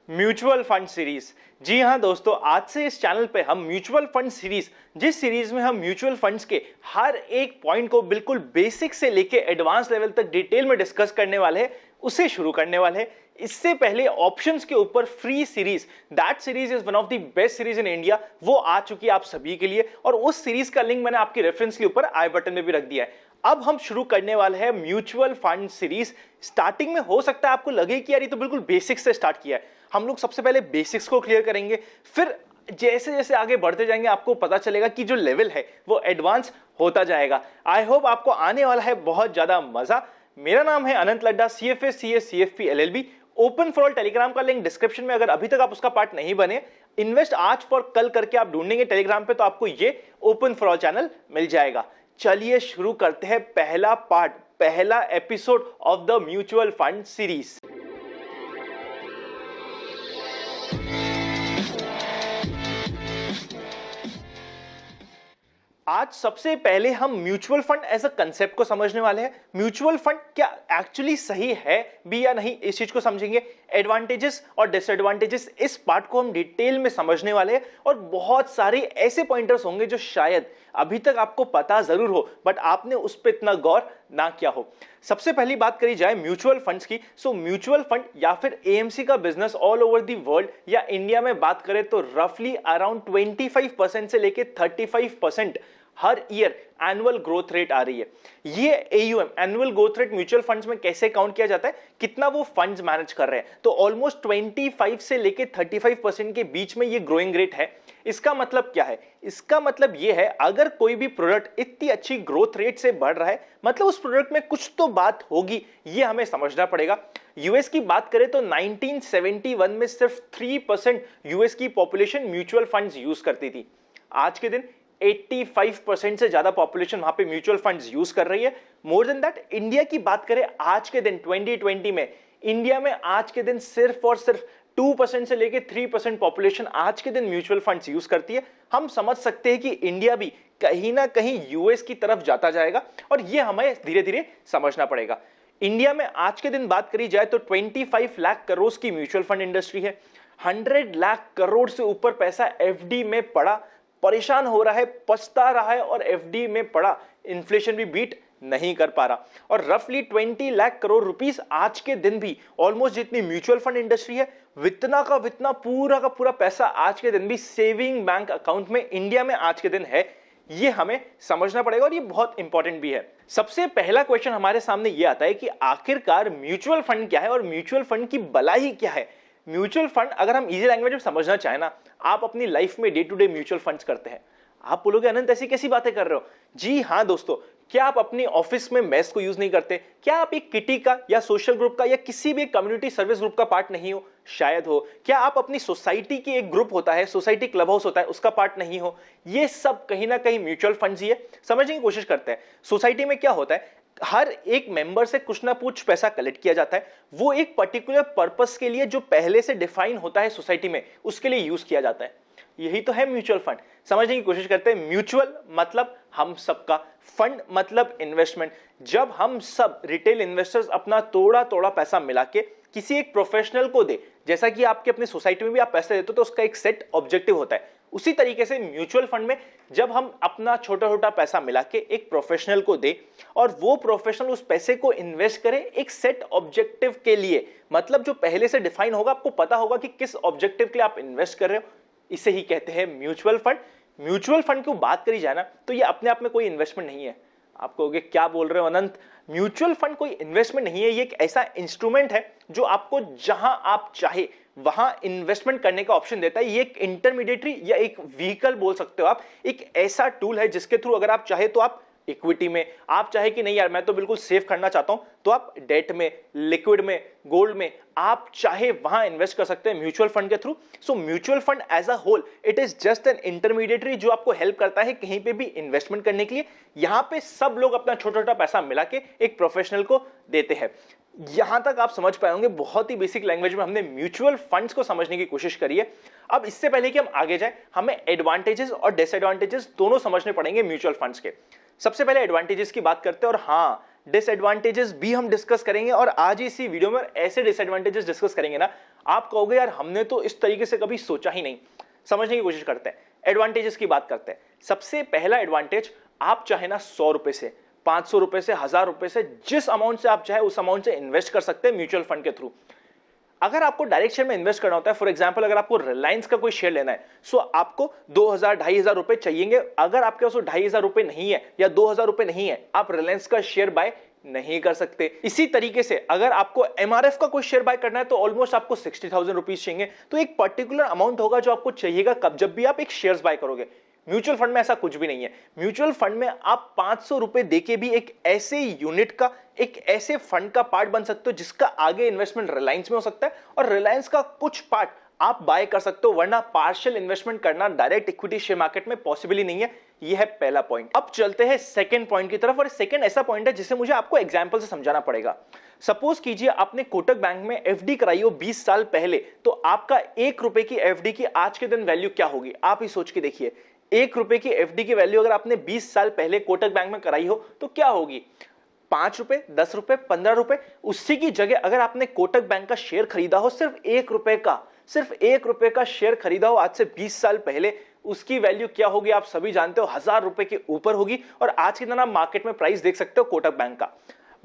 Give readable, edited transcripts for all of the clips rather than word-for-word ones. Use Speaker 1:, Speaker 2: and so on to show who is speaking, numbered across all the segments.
Speaker 1: Mutual fund series. जी हाँ दोस्तों, आज से इस चैनल पे हम म्यूचुअल फंड सीरीज, जिस सीरीज में हम म्यूचुअल फंड्स के हर एक पॉइंट को बिल्कुल बेसिक से लेके एडवांस लेवल तक डिटेल में डिस्कस करने वाले हैं, उसे शुरू करने वाले हैं। इससे पहले ऑप्शंस के ऊपर free series, that series is one of the best series in India, वो आ चुकी है आप सभी के लिए और उस सीरीज का लिंक मैंने आपके रेफरेंस के ऊपर आई बटन में भी रख दिया है। अब हम शुरू करने वाले हैं म्यूचुअल फंड सीरीज। स्टार्टिंग में हो सकता है आपको लगे कि यार ये तो बिल्कुल बेसिक्स से स्टार्ट किया है। हम लोग सबसे पहले बेसिक्स को क्लियर करेंगे, फिर जैसे जैसे आगे बढ़ते जाएंगे आपको पता चलेगा कि जो लेवल है वो एडवांस होता जाएगा। आई होप आपको आने वाला है बहुत ज्यादा मजा। मेरा नाम है Anant Ladda, CFA CS CFP LLB, open for all. Telegram का लिंक डिस्क्रिप्शन में, अगर अभी तक आप उसका पार्ट नहीं बने, इन्वेस्ट आज फॉर कल करके आप ढूंढेंगे टेलीग्राम पे तो आपको ये ओपन फॉर ऑल चैनल मिल जाएगा। चलिए शुरू करते हैं पहला पार्ट, पहला episode of the mutual fund series. आज सबसे पहले हम mutual fund as a concept को समझने वाले हैं। म्यूचुअल फंड क्या एक्चुअली सही है भी या नहीं, इस चीज को समझेंगे। एडवांटेजेस और डिसएडवांटेजेस, इस पार्ट को हम डिटेल में समझने वाले हैं और बहुत सारे ऐसे पॉइंटर्स होंगे जो शायद अभी तक आपको पता जरूर हो बट आपने उस पर इतना गौर ना किया हो। सबसे पहली बात करी जाए म्यूचुअल फंड्स की, सो म्यूचुअल फंड या फिर AMC का business all over the world या इंडिया में बात करें तो रफली अराउंड 25% से लेके 35% हर ईयर एनुअल ग्रोथ रेट आ रही है। ये AUM annual growth rate mutual funds में कैसे काउंट किया जाता है, कितना वो फंड्स मैनेज कर रहे हैं, तो ऑलमोस्ट 25 से लेके 35% के बीच में ये ग्रोइंग रेट है। इसका मतलब क्या है? इसका मतलब ये है अगर कोई भी प्रोडक्ट इतनी अच्छी ग्रोथ रेट से बढ़ रहा है मतलब उस प्रोडक्ट में कुछ तो बात होगी, ये हमें समझना पड़ेगा। यूएस की बात करें तो 1971 में सिर्फ 3% यूएस की पॉपुलेशन म्यूचुअल फंड्स यूज करती थी। आज के दिन 85% से ज्यादा पॉपुलेशन वहां पे म्यूचुअल फंड्स यूज कर रही है। मोर देन दैट, इंडिया की बात करें आज के दिन 2020 में, इंडिया में आज के दिन सिर्फ और सिर्फ 2% से लेके 3% पॉपुलेशन आज के दिन म्यूचुअल फंड्स यूज करती है। हम समझ सकते हैं कि इंडिया भी कहीं ना कहीं यूएस की तरफ जाता जाएगा और ये हमें धीरे धीरे समझना पड़ेगा। इंडिया में आज के दिन बात करी जाए तो 25 लाख करोड़ की म्यूचुअल फंड इंडस्ट्री है। 100 लाख करोड़ से ऊपर पैसा FD में पड़ा, परेशान हो रहा है, पछता रहा है और FD में पड़ा इन्फ्लेशन भी बीट नहीं कर पा रहा। और रफली 20 लाख करोड़ रुपीस आज के दिन भी ऑलमोस्ट जितनी म्यूचुअल फंड इंडस्ट्री है वितना का वितना पूरा का पूरा पैसा आज के दिन भी सेविंग बैंक अकाउंट में इंडिया में आज के दिन है। ये हमें समझना पड़ेगा और ये बहुत इंपॉर्टेंट भी है। सबसे पहला क्वेश्चन हमारे सामने ये आता है कि आखिरकार म्यूचुअल फंड क्या है और म्यूचुअल फंड की भलाई क्या है। म्यूचुअल फंड अगर हम इजी लैंग्वेज में समझना चाहें ना, आप अपनी लाइफ में day to day mutual funds करते हैं। आप बोलोगे अनंत ऐसी कैसी बातें कर रहे हो? जी हाँ दोस्तों, क्या आप अपनी ऑफिस में मेस को यूज नहीं करते? क्या आप एक किटी का या सोशल ग्रुप का या किसी भी कम्युनिटी सर्विस ग्रुप का पार्ट नहीं हो? शायद हो। क्या आप अपनी सोसाइटी की एक ग्रुप होता है, सोसाइटी क्लब हाउस होता है, उसका पार्ट नहीं हो? ये सब कहीं ना कहीं म्यूचुअल फंड्स ही है। समझने की कोशिश करते हैं। सोसाइटी में क्या होता है, हर एक मेंबर से कुछ ना कुछ पैसा कलेक्ट किया जाता है, वो एक पर्टिकुलर पर्पस के लिए जो पहले से डिफाइन होता है सोसाइटी में, उसके लिए यूज किया जाता है। यही तो है म्यूचुअल फंड। समझने की कोशिश करते हैं। म्यूचुअल मतलब हम सबका, फंड मतलब इन्वेस्टमेंट। जब हम सब रिटेल इन्वेस्टर्स अपना थोड़ा थोड़ा पैसा मिला के किसी एक प्रोफेशनल को दे, जैसा कि आपके अपनी सोसाइटी में भी आप पैसे देते हो तो उसका एक सेट ऑब्जेक्टिव होता है, उसी तरीके से म्यूचुअल फंड में जब हम अपना छोटा छोटा पैसा मिला के एक प्रोफेशनल को दे और वो प्रोफेशनल उस पैसे को इन्वेस्ट करे एक सेट ऑब्जेक्टिव के लिए, मतलब जो पहले से डिफाइन होगा, आपको पता होगा कि किस ऑब्जेक्टिव के लिए आप इन्वेस्ट कर रहे हो, इसे ही कहते हैं म्यूचुअल फंड। म्यूचुअल फंड की बात करी जाए ना तो ये अपने आप में कोई इन्वेस्टमेंट नहीं है। आप कहोगे क्या बोल रहे हो अनंत, म्यूचुअल फंड कोई इन्वेस्टमेंट नहीं है, ये एक ऐसा इंस्ट्रूमेंट है जो आपको जहां आप चाहे वहां इन्वेस्टमेंट करने का ऑप्शन देता है। ये एक इंटरमीडिएटरी या एक व्हीकल बोल सकते हो आप, एक ऐसा टूल है जिसके थ्रू अगर आप चाहे तो आप इक्विटी में, आप चाहे कि नहीं यार मैं तो बिल्कुल सेफ करना चाहता हूं, तो आप डेट में, लिक्विड में, गोल्ड में, आप चाहे वहां इन्वेस्ट कर सकते हैं म्यूचुअल फंड के through. So mutual fund as a whole it is just an intermediary जो आपको हेल्प करता है कहीं पे भी इन्वेस्टमेंट करने के लिए। यहां पे सब लोग अपना छोटा छोटा पैसा मिला के एक प्रोफेशनल को देते हैं। यहां तक आप समझ पाए होंगे, बहुत ही बेसिक लैंग्वेज में हमने म्यूचुअल फंड्स को समझने की कोशिश करी है। अब इससे पहले कि हम आगे जाएं, हमें एडवांटेजेस और डिसएडवांटेजेस दोनों समझने पड़ेंगे म्यूचुअल फंड्स के। सबसे पहले एडवांटेजेस की बात करते हैं और हाँ, डिसएडवांटेजेस भी हम डिस्कस करेंगे और आज इसी वीडियो में ऐसे डिसएडवांटेजेस डिस्कस करेंगे ना आप कहोगे यार हमने तो इस तरीके से कभी सोचा ही नहीं। समझने की कोशिश करते हैं, एडवांटेजेस की बात करते हैं। सबसे पहला एडवांटेज, आप चाहे ना 100 रुपए से, 500 रुपए से, 1000 रुपए से, जिस अमाउंट से आप चाहे उस अमाउंट से इन्वेस्ट कर सकते हैं म्यूचुअल फंड के थ्रू। अगर आपको डायरेक्ट शेयर में इन्वेस्ट करना होता है, फॉर एग्जांपल अगर आपको रिलायंस का कोई शेयर लेना है, सो आपको 2000 2500 रुपए चाहिए। अगर आपके पास 2500 रुपए नहीं है या 2000 रुपए नहीं है, आप रिलायंस का शेयर बाय नहीं कर सकते। इसी तरीके से अगर आपको एमआरएफ का कोई शेयर बाय करना है तो ऑलमोस्ट आपको 60,000 रुपीज चाहिए। तो एक पर्टिकुलर अमाउंट होगा जो आपको चाहिएगा कब, जब भी आप एक शेयर बाय करोगे। म्यूचुअल फंड में ऐसा कुछ भी नहीं है। म्यूचुअल फंड में आप 500 रुपए देके भी एक ऐसे यूनिट का, एक ऐसे फंड का पार्ट बन सकते हो जिसका आगे इन्वेस्टमेंट रिलायंस में हो सकता है और रिलायंस का कुछ पार्ट आप बाय कर सकते हो, वरना पार्शियल इन्वेस्टमेंट करना डायरेक्ट इक्विटी शेयर मार्केट में पॉसिबल ही नहीं है। यह है पहला पॉइंट। अब चलते हैं सेकंड पॉइंट की तरफ, और सेकंड ऐसा पॉइंट है जिसे मुझे आपको एग्जांपल से समझाना पड़ेगा। सपोज कीजिए आपने कोटक बैंक में एफडी कराई हो 20 साल पहले, तो आपका 1 रुपए की एफडी की आज के दिन वैल्यू क्या होगी, आप ही सोच के देखिए। 1 रुपए की एफडी की वैल्यू अगर आपने 20 साल पहले कोटक बैंक में कराई हो तो क्या होगी, 5 रुपए, 10 रुपए, 15 रुपए। उसी की जगह अगर आपने कोटक बैंक का शेयर खरीदा हो, सिर्फ 1 रुपए का, सिर्फ 1 रुपए का शेयर खरीदा हो आज से 20 साल पहले, उसकी वैल्यू क्या होगी आप सभी जानते हो, 1000 रुपए के ऊपर होगी। और आज के दिन आप मार्केट में प्राइस देख सकते हो कोटक बैंक का।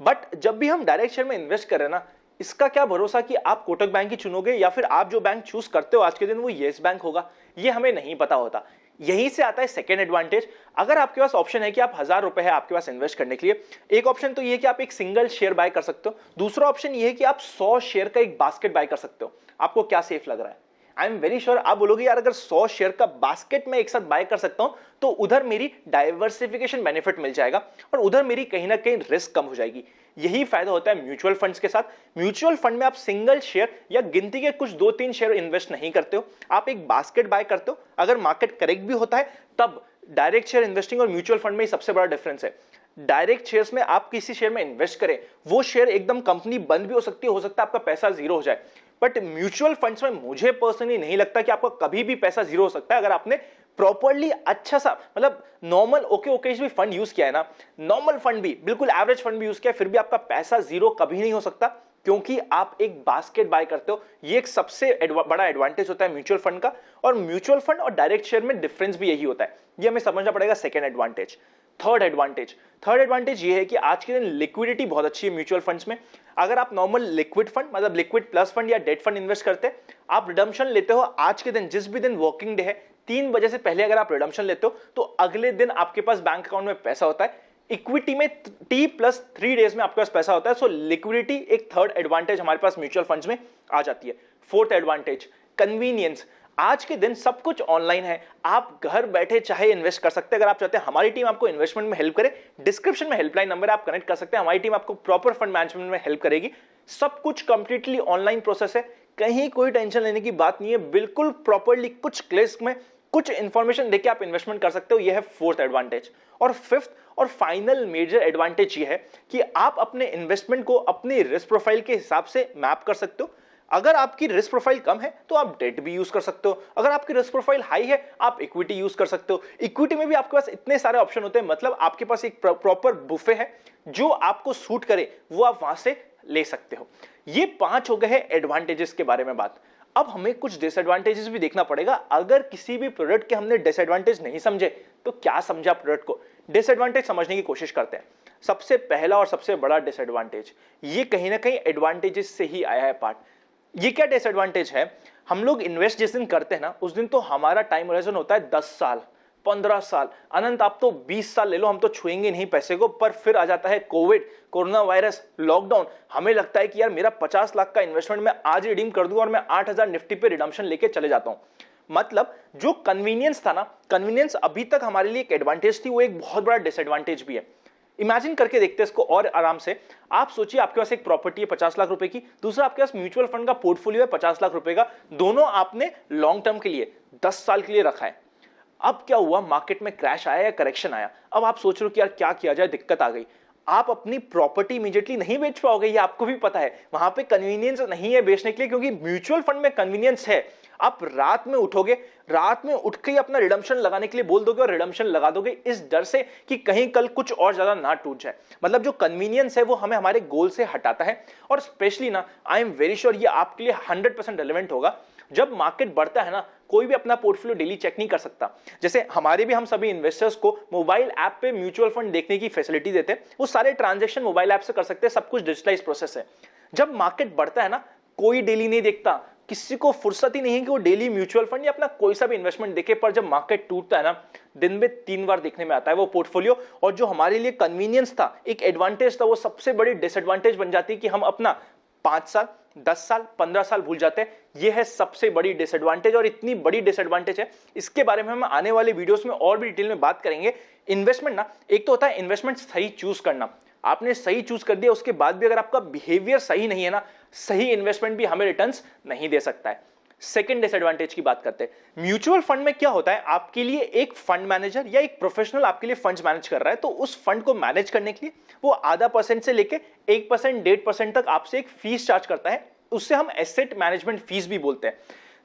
Speaker 1: बट जब भी हम डायरेक्ट शेयर में इन्वेस्ट करें ना, इसका क्या भरोसा कि आप कोटक बैंक ही चुनोगे या फिर आप जो बैंक चूज करते हो आज के दिन वो येस बैंक होगा, ये हमें नहीं पता होता। यहीं से आता है सेकेंड एडवांटेज। अगर आपके पास ऑप्शन है कि आप 1000 रुपए है आपके पास इन्वेस्ट करने के लिए, एक ऑप्शन तो ये है कि आप एक सिंगल शेयर बाय कर सकते हो, दूसरा ऑप्शन ये है कि आप 100 शेयर का एक बास्केट बाय कर सकते हो। आपको क्या सेफ लग रहा है? आई एम वेरी श्योर आप बोलोगे यार अगर 100 शेयर का बास्केट में एक साथ बाय कर सकता हूं तो उधर मेरी डाइवर्सिफिकेशन बेनिफिट मिल जाएगा और उधर मेरी कहीं ना कहीं रिस्क कम हो जाएगी। यही फायदा होता है म्यूचुअल फंड्स के साथ। म्यूचुअल फंड में आप सिंगल शेयर या गिनती के कुछ 2-3 शेयर इन्वेस्ट नहीं करते हो, आप एक बास्केट बाय करते हो। अगर मार्केट करेक्ट भी होता है तब डायरेक्ट शेयर इन्वेस्टिंग और म्यूचुअल फंड में सबसे बड़ा डिफरेंस है। डायरेक्ट शेयर्स में आप किसी शेयर में इन्वेस्ट करें, वो शेयर एकदम कंपनी बंद भी हो सकती है, हो सकता है आपका पैसा जीरो हो जाए। बट म्यूचुअल फंड्स में मुझे पर्सनली नहीं लगता कि आपका कभी भी पैसा जीरो हो सकता है अगर आपने प्रॉपर्ली अच्छा सा, मतलब नॉर्मल ओके भी फंड यूज किया है ना, नॉर्मल फंड भी, बिल्कुल एवरेज फंड भी यूज किया, फिर भी आपका पैसा जीरो कभी नहीं हो सकता क्योंकि आप एक बास्केट बाय करते हो। ये एक सबसे बड़ा एडवांटेज होता है म्यूचुअल फंड का। और म्यूचुअल फंड और डायरेक्ट शेयर में डिफरेंस भी यही होता है, ये हमें समझना पड़ेगा। Second advantage. थर्ड एडवांटेज ये है कि आज के दिन लिक्विडिटी बहुत अच्छी है म्यूचुअल फंड्स में। अगर आप नॉर्मल लिक्विड फंड, मतलब लिक्विड प्लस फंड या डेट फंड इन्वेस्ट करते हैं, आप रिडम्पशन लेते हो आज के दिन, जिस भी दिन वर्किंग डे है 3 बजे से पहले अगर आप रिडम्पशन लेते हो तो अगले दिन आपके पास बैंक अकाउंट में पैसा होता है। इक्विटी में T+3 डेज में आपके पास पैसा होता है। सो लिक्विडिटी एक थर्ड एडवांटेज हमारे पास म्यूचुअल फंड्स में आ जाती है। Fourth advantage, convenience. आज के दिन सब कुछ ऑनलाइन है, आप घर बैठे चाहे इन्वेस्ट कर सकते हैं। अगर आप चाहते हैं हमारी टीम आपको इन्वेस्टमेंट में हेल्प करे, डिस्क्रिप्शन में हेल्पलाइन नंबर है, आप कनेक्ट कर सकते हैं। हमारी टीम आपको प्रॉपर फंड मैनेजमेंट में हेल्प करेगी। सब कुछ कंप्लीटली ऑनलाइन प्रोसेस है, कहीं कोई टेंशन लेने की बात नहीं है। बिल्कुल प्रॉपरली कुछ क्लिक्स में कुछ इंफॉर्मेशन देके आप इन्वेस्टमेंट कर सकते हो। यह है फोर्थ एडवांटेज। और फिफ्थ और फाइनल मेजर एडवांटेज ये है कि आप अपने इन्वेस्टमेंट को अपनी रिस्क प्रोफाइल के हिसाब से मैप कर सकते हो। अगर आपकी रिस्क प्रोफाइल कम है तो आप डेट भी यूज कर सकते हो, अगर आपकी रिस्क प्रोफाइल हाई है आप इक्विटी यूज कर सकते हो। इक्विटी में भी आपके पास इतने सारे ऑप्शन होते हैं, मतलब आपके पास एक प्रॉपर बुफे है, जो आपको सूट करे वो आप वहां से ले सकते हो। ये 5 हो गए हैं एडवांटेजेस के बारे में बात। अब हमें कुछ डिसएडवांटेजेस भी देखना पड़ेगा। अगर किसी भी प्रोडक्ट के हमने डिसएडवांटेज नहीं समझे तो क्या समझा प्रोडक्ट को, डिसएडवांटेज समझने की कोशिश करते हैं। सबसे पहला और सबसे बड़ा डिसएडवांटेज, ये कहीं ना कहीं एडवांटेजेस से ही आया है पार्ट। ये क्या डिसएडवांटेज है, हम लोग इन्वेस्ट जिस दिन करते हैं ना, उस दिन तो हमारा टाइम होराइजन होता है 10 साल, 15 साल, अनंत आप तो 20 साल ले लो, हम तो छुएंगे नहीं पैसे को। पर फिर आ जाता है कोविड, कोरोना वायरस, लॉकडाउन, हमें लगता है कि यार मेरा 50 लाख का इन्वेस्टमेंट मैं आज रिडीम कर दूं और मैं 8000 निफ्टी पे रिडम्पशन लेके चले जाता हूं। मतलब जो कन्वीनियंस था ना, कन्वीनियंस अभी तक हमारे लिए एक एडवांटेज थी, वो एक बहुत बड़ा डिसएडवांटेज भी है। इमेजिन करके देखते हैं इसको और आराम से। आप सोचिए आपके पास एक प्रॉपर्टी है 50 लाख रुपए की, दूसरा आपके पास म्यूचुअल फंड का पोर्टफोलियो है 50 लाख रुपए का, दोनों आपने लॉन्ग टर्म के लिए 10 साल के लिए रखा है। अब क्या हुआ, मार्केट में क्रैश आया या करेक्शन आया, अब आप सोच रहे हो कि यार क्या किया जाए, दिक्कत आ गई। आप अपनी प्रॉपर्टी इमीडिएटली नहीं बेच पाओगे, ये आपको भी पता है। वहां पे कन्वीनियंस नहीं है बेचने के लिए, क्योंकि म्यूचुअल फंड में कन्वीनियंस है। आप रात में उठोगे, रात में उठ के ही अपना रिडम्पशन लगाने के लिए बोल दोगे और रिडम्पशन लगा दोगे इस डर से कि कहीं कल कुछ और ज्यादा ना टूट जाए। मतलब जो कन्वीनियंस है वो हमें हमारे गोल से हटाता है। और स्पेशली ना, आई एम वेरी श्योर ये आपके लिए 100% रेलेवेंट होगा। जब मार्केट बढ़ता है ना, कोई भी अपना पोर्टफोलियो डेली चेक नहीं कर सकता। जैसे हमारे भी, हम सभी इन्वेस्टर्स को मोबाइल ऐप पे म्यूचुअल फंड देखने की फैसिलिटी देते हैं, वो सारे ट्रांजैक्शन मोबाइल ऐप से कर सकते हैं, सब कुछ डिजिटलाइज प्रोसेस है। जब मार्केट बढ़ता है ना, कोई डेली नहीं देखता, किसी को फुर्सत ही नहीं है कि वो डेली म्यूचुअल फंड या अपना कोई सा भी इन्वेस्टमेंट देखे। पर जब मार्केट टूटता है ना, दिन में 3 बार देखने में आता है वो पोर्टफोलियो, और जो हमारे लिए कन्वीनियंस था, एक एडवांटेज था, वो सबसे बड़ी डिसएडवांटेज बन जाती है कि हम अपना 5 साल, 10 साल, 15 साल भूल जाते हैं। यह है सबसे बड़ी डिसएडवांटेज, और इतनी बड़ी डिसएडवांटेज है, इसके बारे में हम आने वाले वीडियोस में और भी डिटेल में बात करेंगे। इन्वेस्टमेंट ना, एक तो होता है इन्वेस्टमेंट सही चूज करना, आपने सही चूज कर दिया, उसके बाद भी अगर आपका बिहेवियर सही नहीं है ना, सही इन्वेस्टमेंट भी हमें रिटर्न्स नहीं दे सकता है। सेकंड डिसएडवांटेज की बात करते हैं। म्यूचुअल फंड में क्या होता है, आपके लिए एक फंड मैनेजर या एक प्रोफेशनल आपके लिए फंड्स मैनेज कर रहा है, तो उस फंड को मैनेज करने के लिए वो आधा % से लेके 1%, 1.5% तक आपसे एक फीस चार्ज करता है। उससे हम एसेट मैनेजमेंट फीस भी बोलते हैं।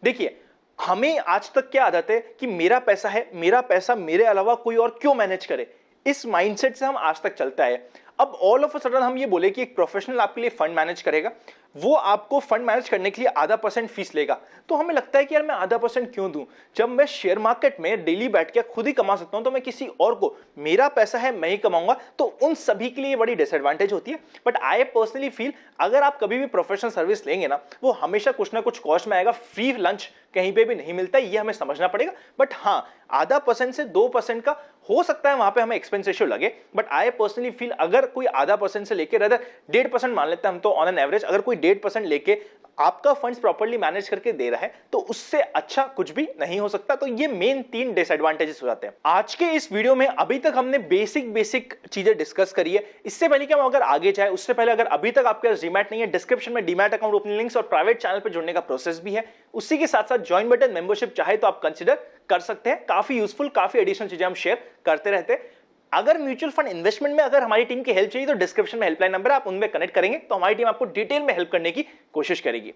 Speaker 1: देखिए, हमें आज तक क्या आदत है कि मेरा पैसा है, मेरा पैसा मेरे अलावा कोई और क्यों मैनेज करे, इस माइंडसेट से हम आज तक चलते आए। अब ऑल ऑफ अ सडन हम ये बोले कि एक प्रोफेशनल आपके लिए फंड मैनेज करेगा, वो आपको फंड मैनेज करने के लिए आधा % फीस लेगा, तो हमें लगता है कि यार मैं आधा % क्यों दूं, जब मैं शेयर मार्केट में डेली बैठ के खुद ही कमा सकता हूं, तो मैं किसी और को, मेरा पैसा है मैं ही कमाऊंगा। तो उन सभी के लिए बड़ी डिसएडवांटेज होती है। बट आई पर्सनली फील, अगर आप कभी भी प्रोफेशनल सर्विस लेंगे ना, वो हमेशा कुछ ना कुछ कॉस्ट में आएगा। फ्री लंच कहीं पे भी नहीं मिलता, ये हमें समझना पड़ेगा। बट हाँ, आधा % से 2% का हो सकता है वहां पे हमें एक्सपेंस रेशियो लगे। बट आई पर्सनली फील, अगर कोई आधा % से लेके, रदर 1.5% मान लेते हैं हम तो ऑन एन एवरेज, अगर कोई 1.5% लेके आपका फंड्स प्रॉपर्ली मैनेज करके दे रहा है, तो उससे अच्छा कुछ भी नहीं हो सकता। तो ये मेन 3 डिसएडवांटेजेस हो जाते हैं। आज के इस वीडियो में अभी तक हमने बेसिक चीजें डिस्कस करी है। इससे पहले कि हम अगर आगे जाए, उससे पहले अगर अभी तक आपके पास डीमैट नहीं है, डिस्क्रिप्शन में डीमैट अकाउंट ओपनिंग लिंक्स और प्राइवेट चैनल पर जुड़ने का प्रोसेस भी है। उसी के साथ साथ ज्वाइन बटन, मेंबरशिप चाहे तो आप कंसिडर कर सकते हैं। काफी यूजफुल, काफी एडिशनल चीजें हम शेयर करते रहते हैं। अगर म्यूचुअल फंड इन्वेस्टमेंट में अगर हमारी टीम की हेल्प चाहिए, तो डिस्क्रिप्शन में हेल्पलाइन नंबर है, आप उनमें कनेक्ट करेंगे तो हमारी टीम आपको डिटेल में हेल्प करने की कोशिश करेगी।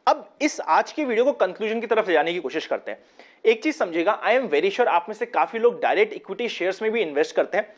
Speaker 1: अब इस आज की वीडियो को कंक्लूजन की तरफ ले जाने की कोशिश करते हैं। एक चीज समझिएगा, आई एम वेरी श्योर आप में से काफी लोग डायरेक्ट इक्विटी शेयर्स में भी इन्वेस्ट करते हैं,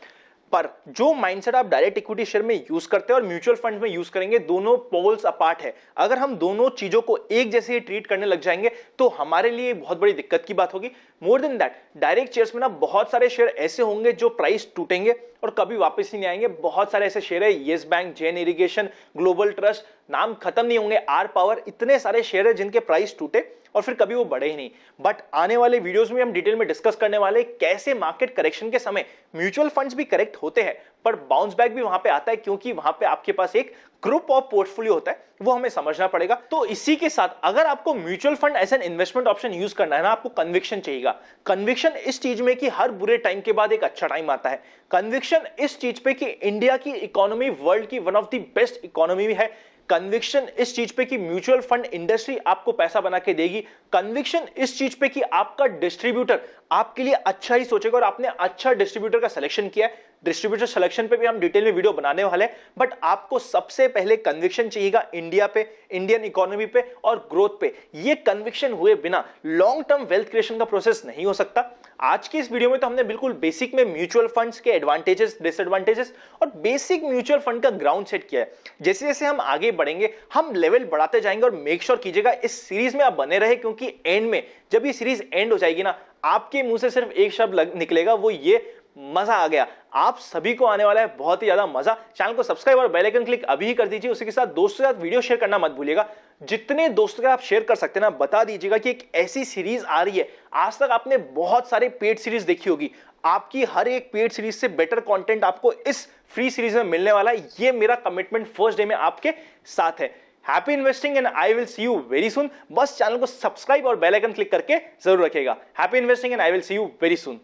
Speaker 1: पर जो माइंडसेट आप डायरेक्ट इक्विटी शेयर में यूज करते हैं और म्यूचुअल फंड में यूज करेंगे, दोनों पोल्स अपार्ट है। अगर हम दोनों चीजों को एक जैसे ही ट्रीट करने लग जाएंगे, तो हमारे लिए बहुत बड़ी दिक्कत की बात होगी। More than that, direct shares में ना बहुत सारे शेयर ऐसे होंगे जो प्राइस टूटेंगे और कभी वापस ही नहीं आएंगे। बहुत सारे ऐसे शेयर है, yes bank, Jain irrigation, global trust, नाम खत्म नहीं होंगे, आर पावर, इतने सारे शेयर है जिनके प्राइस टूटे और फिर कभी वो बढ़े ही नहीं। बट आने वाले वीडियोस में हम डिटेल में डिस्कस करने वाले कैसे मार्केट करेक्शन के समय म्यूचुअल फंड्स भी करेक्ट होते हैं, पर बाउंस बैक भी वहां पे आता है, क्योंकि वहां पे आपके पास एक ग्रुप ऑफ पोर्टफोलियो होता है, वो हमें समझना पड़ेगा। तो इसी के साथ, अगर आपको mutual fund as an investment option use करना है ना, आपको कन्विक्शन चाहिएगा। कन्विक्शन इस चीज में कि हर बुरे टाइम के बाद एक अच्छा टाइम आता है। कन्विक्शन इस चीज पे कि इंडिया की इकोनॉमी वर्ल्ड की one of the best economy है। कन्विक्शन इस चीज पे कि म्यूचुअल फंड इंडस्ट्री आपको पैसा बना के देगी। कन्विक्शन इस चीज पे कि आपका डिस्ट्रीब्यूटर आपके लिए अच्छा ही सोचेगा और आपने अच्छा डिस्ट्रीब्यूटर का सिलेक्शन किया है। डिस्ट्रीब्यूटर सिलेक्शन पे भी हम डिटेल में वीडियो बनाने वाले हैं। बट आपको सबसे पहले कन्विक्शन चाहिएगा इंडिया पे, इंडियन इकोनॉमी पे और ग्रोथ पे। ये कन्विक्शन हुए बिना लॉन्ग टर्म वेल्थ क्रिएशन का प्रोसेस नहीं हो सकता। आज के इस वीडियो में तो हमने बिल्कुल बेसिक में म्यूचुअल फंड्स के एडवांटेजेस, डिसएडवांटेजेस और बेसिक म्यूचुअल फंड का ग्राउंड सेट किया है। जैसे जैसे हम आगे बढ़ेंगे, हम लेवल बढ़ाते जाएंगे। और मेक श्योर कीजिएगा इस सीरीज में आप बने रहे, क्योंकि एंड में जब ये सीरीज एंड हो जाएगी ना, आपके मुंह से सिर्फ एक शब्द निकलेगा, वो ये मजा आ गया। आप सभी को आने वाला है बहुत ही ज्यादा मजा। चैनल को सब्सक्राइब और बेल आइकन क्लिक अभी ही कर दीजिए। उसी के साथ दोस्तों के साथ वीडियो शेयर करना मत भूलिएगा। जितने दोस्तों के आप शेयर कर सकते हैं ना, बता दीजिएगा कि एक ऐसी सीरीज आ रही है। आज तक आपने बहुत सारे पेड सीरीज देखी होगी, आपकी हर एक पेड सीरीज से बेटर कंटेंट आपको इस फ्री सीरीज में मिलने वाला है। ये मेरा कमिटमेंट फर्स्ट डे में आपके साथ है। Happy investing and I will see you very soon. बस चैनल को सब्सक्राइब और बेल आइकन क्लिक करके जरूर रखिएगा। Happy investing and I will see you very soon.